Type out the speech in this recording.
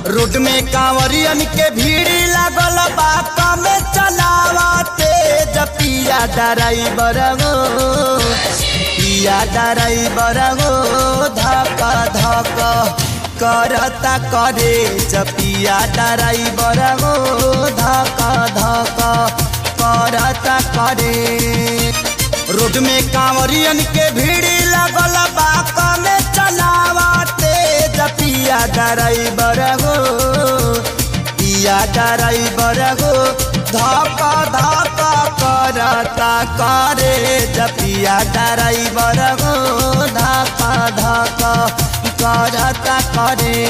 Road में कांवरियन के भीड़ लागल बा कमे चलावते पिया ड्राइवर गो पिया ड्राइवर गो धक धक करता करे पिया ड्राइवर गो धक धक करता करे। रोड में कांवरियन के भीड़ लागल बा कमे चलावते पिया ड्राइवर गो पिया ड्राइवर गो धक धक करता करे पिया ड्राइवर गो धक धक करता करे।